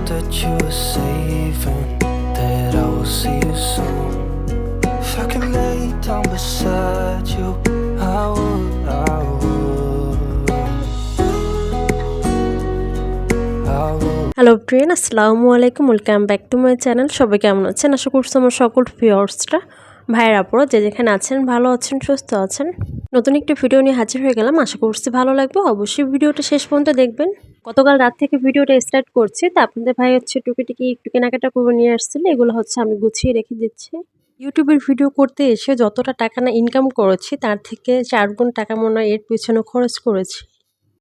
that you were saving, that I will see you soon. If I could lay down beside you, I would, I would, I would. Hello friend, আসসালামু আলাইকুম। Welcome back to my channel. সবাই কেমন আছেন? আশা করছি আমার সকল ভিউয়ার্সরা, ভাইয়ের আপুরা যে যেখানে আছেন ভালো আছেন, সুস্থ আছেন। নতুন একটি ভিডিও নিয়ে হাজির হয়ে গেলাম। আশা করছি ভালো লাগবে। অবশ্যই ভিডিওটা শেষ পর্যন্ত দেখবেন। গতকাল রাত থেকে ভিডিওটা স্টার্ট করছি, তা আপনাদের ভাই হচ্ছে টুকিটাকি একটু কেনাকাটা করে নিয়ে আসছিল। এগুলো হচ্ছে আমি গুছিয়ে রেখে দিচ্ছি। ইউটিউবের ভিডিও করতে এসে যতটা টাকা না ইনকাম করেছি, তার থেকে 4 গুণ টাকা মনে হয় এর পিছনে খরচ করেছি।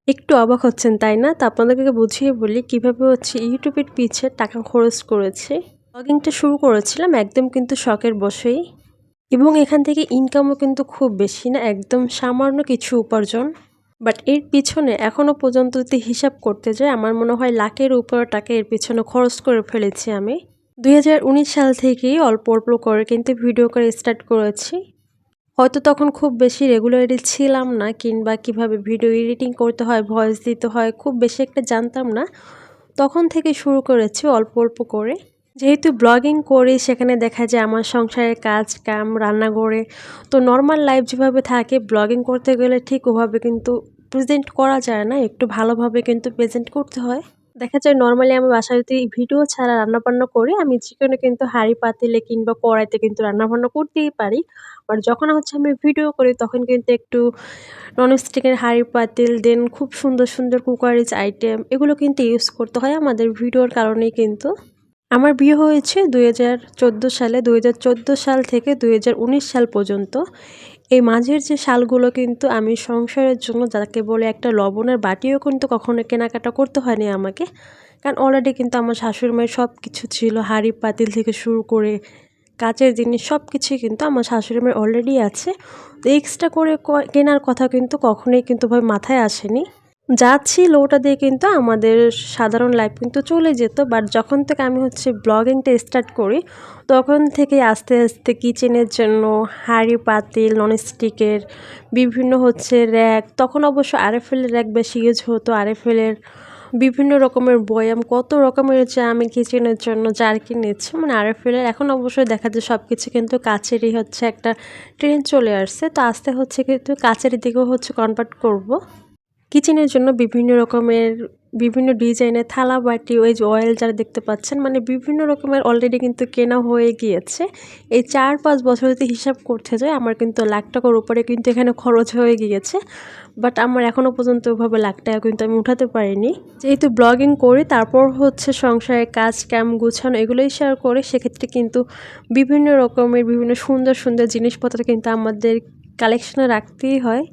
একটু অবাক হচ্ছেন তাই না? তো আপনাদেরকে বুঝিয়ে বলি কিভাবে হচ্ছে ইউটিউবের পিছে টাকা খরচ করেছি। ব্লগিংটা শুরু করেছিলাম একদম কিন্তু শখের বশেই, এবং এখান থেকে ইনকামও কিন্তু খুব বেশি না, একদম সামান্য কিছু উপার্জন। বাট এর পিছনে এখনও পর্যন্ত যদি হিসাব করতে যাই, আমার মনে হয় লাখের উপর টাকা এর পিছনে খরচ করে ফেলেছি আমি। 2019 সাল থেকেই অল্প অল্প করে কিন্তু ভিডিও করে স্টার্ট করেছি। হয়তো তখন খুব বেশি রেগুলারলি ছিলাম না, কিংবা কিভাবে ভিডিও এডিটিং করতে হয়, ভয়েস দিতে হয় খুব বেশি একটা জানতাম না। তখন থেকে শুরু করেছি অল্প অল্প করে। যেহেতু ব্লগিং করি, সেখানে দেখা যায় আমার সংসারের কাজ কাম, রান্নাঘরে, তো নর্মাল লাইফ যেভাবে থাকে ব্লগিং করতে গেলে ঠিক ওভাবে কিন্তু প্রেজেন্ট করা যায় না, একটু ভালোভাবে কিন্তু প্রেজেন্ট করতে হয়। দেখা যায় নর্মালি আমি বাসায় যদি ভিডিও ছাড়া রান্নাবান্না করি, আমি যেকোনো কিন্তু হাঁড়ি পাতিলে কিংবা কড়াইতে কিন্তু রান্নাবান্না করতেই পারি। আর যখন হচ্ছে আমি ভিডিও করি তখন কিন্তু একটু ননস্টিকের হাঁড়ি পাতিল, দেন খুব সুন্দর সুন্দর কুকারিজ আইটেম, এগুলো কিন্তু ইউজ করতে হয় আমাদের ভিডিওর কারণেই কিন্তু। আমার বিয়ে হয়েছে 2014 সালে। 2014 সাল থেকে 2019 সাল পর্যন্ত এই মাঝের যে সালগুলো কিন্তু আমি সংসারের জন্য, যাকে বলে একটা লবণের বাটিও কিন্তু কখনো কেনাকাটা করতে হয়নি আমাকে। কারণ অলরেডি কিন্তু আমার শাশুড়ি মায়ের সব কিছু ছিল, হাঁড়ি পাতিল থেকে শুরু করে কাচের জিনিস সব কিছুই কিন্তু আমার শাশুড়ি মায়ের অলরেডি আছে। তো এক্সট্রা করে কেনার কথা কিন্তু কখনোই কিন্তু ভাই মাথায় আসেনি। যা ছিল ওটা দিয়ে কিন্তু আমাদের সাধারণ লাইফ কিন্তু চলে যেত। বাট যখন থেকে আমি হচ্ছে ব্লগিংটা স্টার্ট করি, তখন থেকে আস্তে আস্তে কিচেনের জন্য হাঁড়ি পাতিল, ননস্টিকের বিভিন্ন হচ্ছে র্যাক, তখন অবশ্য আরএফএলের র্যাক বেশি ইউজ হতো। আরএফএলের বিভিন্ন রকমের বয়াম, কত রকমের যে আমি কিচেনের জন্য জার কিনেছি, মানে আরএফএলের। এখন অবশ্যই দেখা যায় সব কিছু কিন্তু কাচেরই হচ্ছে একটা ট্রেন্ড চলে আসছে। তো আস্তে হচ্ছে কিন্তু কাচের দিকেও হচ্ছে কনভার্ট করব। কিচেনের জন্য বিভিন্ন রকমের বিভিন্ন ডিজাইনের থালা বাটি, ওই যে অয়েল যারা দেখতে পাচ্ছেন, মানে বিভিন্ন রকমের অলরেডি কিন্তু কেনা হয়ে গিয়েছে। এই 4-5 বছর যদি হিসাব করতে যাই, আমার কিন্তু লাখ টাকার উপরে কিন্তু এখানে খরচ হয়ে গিয়েছে। বাট আমার এখনও পর্যন্ত ওইভাবে লাখ টাকা কিন্তু আমি উঠাতে পারিনি। যেহেতু ব্লগিং করি, তারপর হচ্ছে সংসারের কাজ কাম গুছানো এগুলোই শেয়ার করে, সেক্ষেত্রে কিন্তু বিভিন্ন রকমের বিভিন্ন সুন্দর সুন্দর জিনিসপত্র কিন্তু আমাদের কালেকশনে রাখতেই হয়।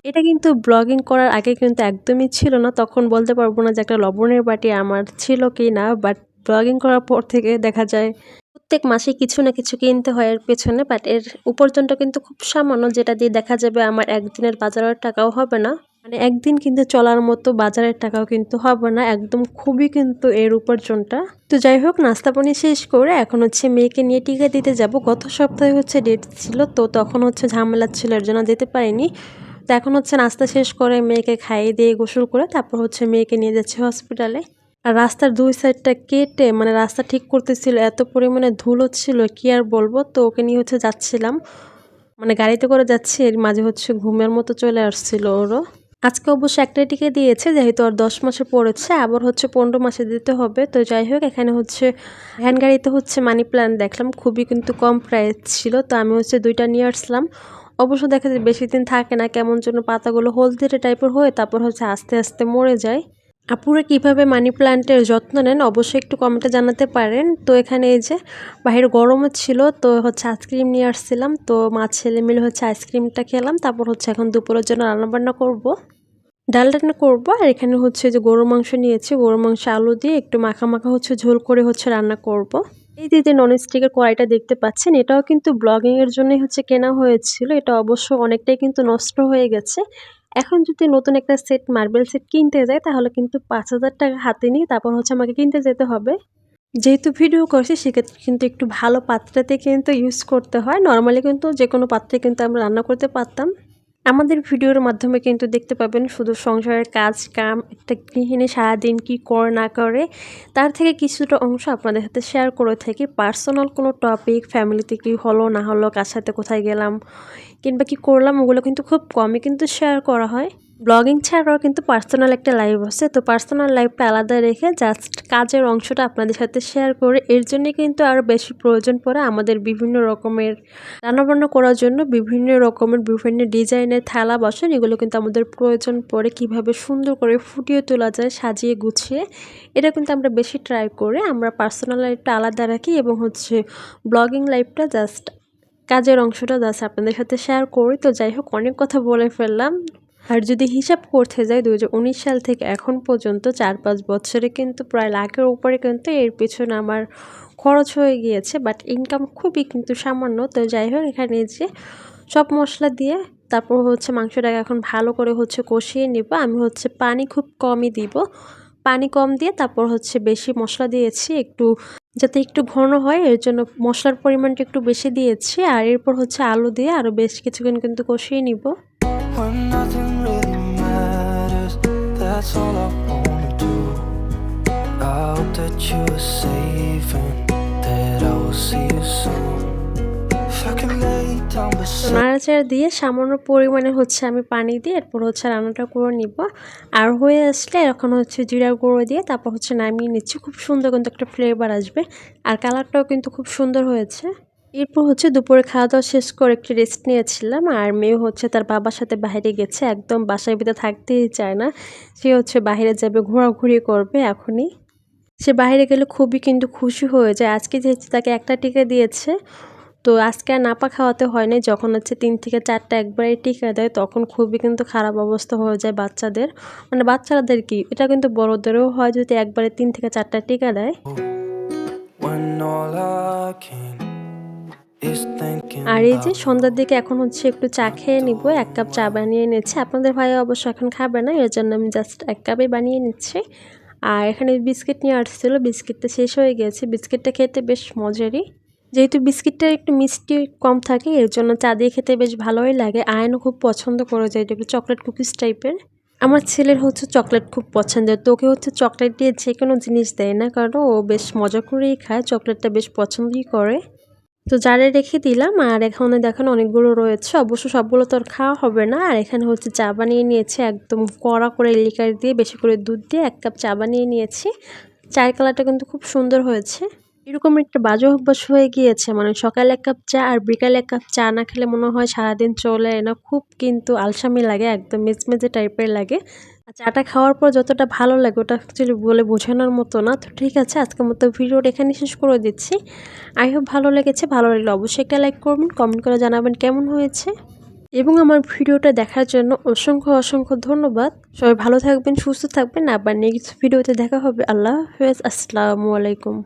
এটা কিন্তু ব্লগিং করার আগে কিন্তু একদমই ছিল না। তখন বলতে পারবো না যে একটা লবণের বাটি আমার ছিল কি না। বাট ব্লগিং করার পর থেকে দেখা যায় প্রত্যেক মাসে কিছু না কিছু কিনতে হয় এর পেছনে। বাট এর উপার্জনটা কিন্তু খুব সামান্য, যেটা দিয়ে দেখা যাবে আমার একদিনের বাজারের টাকাও হবে না। মানে একদিন কিন্তু চলার মতো বাজারের টাকাও কিন্তু হবে না, একদম খুবই কিন্তু এর উপার্জনটা। তো যাই হোক, নাস্তা পানি শেষ করে এখন হচ্ছে মেয়েকে নিয়ে টিকা দিতে যাব। গত সপ্তাহে হচ্ছে ডেট ছিল, তো তখন হচ্ছে ঝামেলা ছিল, এর জন্য যেতে পারিনি। তো এখন হচ্ছে নাস্তা শেষ করে মেয়েকে খাইয়ে দিয়ে গোসল করে তারপর হচ্ছে মেয়েকে নিয়ে যাচ্ছে হসপিটালে। আর রাস্তার 2 সাইডটা কেটে মানে রাস্তা ঠিক করতেছিল, এত পরিমাণে ধুলো ছিল কি আর বলবো। তো ওকে নিয়ে হচ্ছে যাচ্ছিলাম, মানে গাড়িতে করে যাচ্ছি, এর মাঝে হচ্ছে ঘুমের মতো চলে আসছিল ওরও। আজকে অবশ্য একটাই টিকা দিয়েছে, যেহেতু আর 10 মাসে পড়েছে, আবার হচ্ছে 15 মাসে দিতে হবে। তো যাই হোক, এখানে হচ্ছে ভ্যান গাড়িতে হচ্ছে মানি প্ল্যান্ট দেখলাম, খুবই কিন্তু কম প্রাইস ছিল। তো আমি হচ্ছে 2টা নিয়ে আসলাম। অবশ্য দেখা যায় বেশি দিন থাকে না, কেমন যেন পাতাগুলো হলদেটে টাইপের হয়ে তারপর হচ্ছে আস্তে আস্তে মরে যায়। আপুরা কিভাবে মানি প্ল্যান্টের যত্ন নেন অবশ্যই একটু কমেন্টে জানাতে পারেন। তো এখানে এই যে বাইরে গরমও ছিল, তো হচ্ছে আইসক্রিম নিয়ে আসছিলাম। তো মা ছেলে মিলে হচ্ছে আইসক্রিমটা খেলাম। তারপর হচ্ছে এখন দুপুরের জন্য রান্নাবান্না করব, ডাল রান্না করব। আর এখানে হচ্ছে যে গরুর মাংস নিয়েছি, গরুর মাংস আলু দিয়ে একটু মাখা মাখা হচ্ছে ঝোল করে হচ্ছে রান্না করব। এই যে ননস্টিকের কড়াইটা দেখতে পাচ্ছেন, এটাও কিন্তু ব্লগিং এর জন্যই হচ্ছে কেনা হয়েছিল। এটা অবশ্য অনেকটাই কিন্তু নষ্ট হয়ে গেছে। এখন যদি নতুন একটা সেট মার্বেল সেট কিনতে যাই, তাহলে কিন্তু 5,000 টাকা হাতে নিই, তারপর হচ্ছে আমাকে কিনতে যেতে হবে। যেহেতু ভিডিও করছি, সেক্ষেত্রে কিন্তু একটু ভালো পাত্রতে কিন্তু ইউজ করতে হয়। নর্মালি কিন্তু যে কোনো পাত্রে কিন্তু আমরা রান্না করতে পারতাম। আমাদের ভিডিওর মাধ্যমে কিন্তু দেখতে পাবেন শুধু সংসারের কাজ কাম, একটা গৃহিণী সারাদিন কি করে না করে তার থেকে কিছুটা অংশ আপনাদের সাথে শেয়ার করে থাকি। পার্সোনাল কোনো টপিক, ফ্যামিলিতে কি হলো না হলো, কার সাথে কোথায় গেলাম কিংবা কি করলাম, ওগুলো কিন্তু খুব কমই কিন্তু শেয়ার করা হয়। ব্লগিং ছাড়াও কিন্তু পার্সোনাল একটা লাইফ আছে, তো পার্সোনাল লাইফটা আলাদা রেখে জাস্ট কাজের অংশটা আপনাদের সাথে শেয়ার করে, এর জন্য কিন্তু আরও বেশি প্রয়োজন পড়ে আমাদের বিভিন্ন রকমের রান্নাবান্না করার জন্য বিভিন্ন ডিজাইনের থালা বাসন, এগুলো কিন্তু আমাদের প্রয়োজন পড়ে। কিভাবে সুন্দর করে ফুটিয়ে তোলা যায় সাজিয়ে গুছিয়ে, এটা কিন্তু আমরা বেশি ট্রাই করে আমরা পার্সোনাল লাইফটা আলাদা রাখি এবং ব্লগিং লাইফটা জাস্ট কাজের অংশটা জাস্ট আপনাদের সাথে শেয়ার করি। তো যাই হোক, অনেক কথা বলে ফেললাম। আর যদি হিসাব করতে যাই 2019 সাল থেকে এখন পর্যন্ত 4-5 বছরে কিন্তু প্রায় লাখের উপরে কিন্তু এর পেছনে আমার খরচ হয়ে গিয়েছে, বাট ইনকাম খুবই কিন্তু সামান্য। তো যাই হোক, এখানে যে সব মশলা দিয়ে তারপর মাংসটাকে এখন ভালো করে কষিয়ে নিব। আমি পানি খুব কমই দিব, পানি কম দিয়ে তারপর বেশি মশলা দিয়েছি একটু, যাতে একটু ঘন হয়, এর জন্য মশলার পরিমাণটা একটু বেশি দিয়েছি। আর এরপর আলু দিয়ে আরও বেশ কিছুক্ষণ কিন্তু কষিয়ে নিব। When nothing really matters, that's all I wanna do. I hope that you are safe and that I will see you soon. If I can lay down beside নাড়াচাড়া দিয়ে সামান্য পরিমাণে আমি পানি দিয়ে এরপর রান্নাটা করে নিব। আর হয়ে আসলে এখন জিরা গুঁড়ো দিয়ে তারপর নামিয়ে নিচ্ছি। খুব সুন্দর কিন্তু একটা ফ্লেভার আসবে, আর কালারটাও কিন্তু খুব সুন্দর হয়েছে। এরপর দুপুরে খাওয়া দাওয়া শেষ করে একটু রেস্ট নিয়েছিলাম। আর মেয়ে তার বাবার সাথে বাইরে গেছে, একদম বাসায় ভিতরে থাকতেই চায় না। সে বাইরে যাবে, ঘোরাঘুরি করবে। এখনই সে বাইরে গেলে খুবই কিন্তু খুশি হয়ে যায়। আজকে যেহেতু তাকে একটা টিকা দিয়েছে, তো আজকে আর নাপা খাওয়াতে হয়নি। যখন 3 থেকে 4টা একবারে টিকা দেয় তখন খুবই কিন্তু খারাপ অবস্থা হয়ে যায় বাচ্চাদের, মানে বাচ্চাদের কি, এটা কিন্তু বড়দেরও হয় যদি একবারে 3 থেকে 4টা টিকা দেয়। when all I can is thinking আর এই যে about সন্ধ্যার দিকে এখন একটু চা খেয়ে নিব। 1 কাপ চা বানিয়ে নিচ্ছি। আপনাদের ভাই অবশ্য এখন খাবে না, এর জন্য আমি জাস্ট 1 কাপই বানিয়ে নিচ্ছি। আর এখানে বিস্কিট নিয়ে আসছিল, বিস্কিটটা শেষ হয়ে গেছে। বিস্কিটটা খেতে বেশ মজারই, যেহেতু বিস্কিটটা একটু মিষ্টি কম থাকে, এর জন্য চা দিয়ে খেতে বেশ ভালোই লাগে। আয়নও খুব পছন্দ করে যায়, এটা একটু চকলেট কুকিজ টাইপের। আমার ছেলের চকলেট খুব পছন্দের, তো ওকে চকলেট দিয়ে যে কোনো জিনিস দেয় না, কারণ ও বেশ মজা করেই খায়, চকলেটটা বেশ পছন্দই করে। তো জারে রেখে দিলাম। আর এখানে দেখেন অনেকগুলো রয়েছে, অবশ্য সবগুলো তো আর খাওয়া হবে না। আর এখানে চা বানিয়ে নিয়েছি একদম কড়া করে লিকার দিয়ে, বেশি করে দুধ দিয়ে 1 কাপ চা বানিয়ে নিয়েছি। চায়ের কালারটা কিন্তু খুব সুন্দর হয়েছে। এরকম একটা বাজে অভ্যাস হয়ে গিয়েছে, মানে সকালে 1 কাপ চা আর বিকালে 1 কাপ চা না খেলে মনে হয় সারাদিন চলে না, খুব কিন্তু আলসামি লাগে, একদম মেজমেজে টাইপের লাগে। আর চাটা খাওয়ার পর যতটা ভালো লাগে ওটা অ্যাকচুয়ালি বলে বোঝানোর মতো না। তো ঠিক আছে, আজকের মতো ভিডিওটা এখানে শেষ করে দিচ্ছি। আই হোপ ভালো লেগেছে। ভালো লাগলে অবশ্যই একটা লাইক করবেন, কমেন্ট করে জানাবেন কেমন হয়েছে। এবং আমার ভিডিওটা দেখার জন্য অসংখ্য ধন্যবাদ। সবাই ভালো থাকবেন, সুস্থ থাকবেন। আবার নেক্সট ভিডিওতে দেখা হবে। আল্লাহ হাফেজ, আসসালামু আলাইকুম।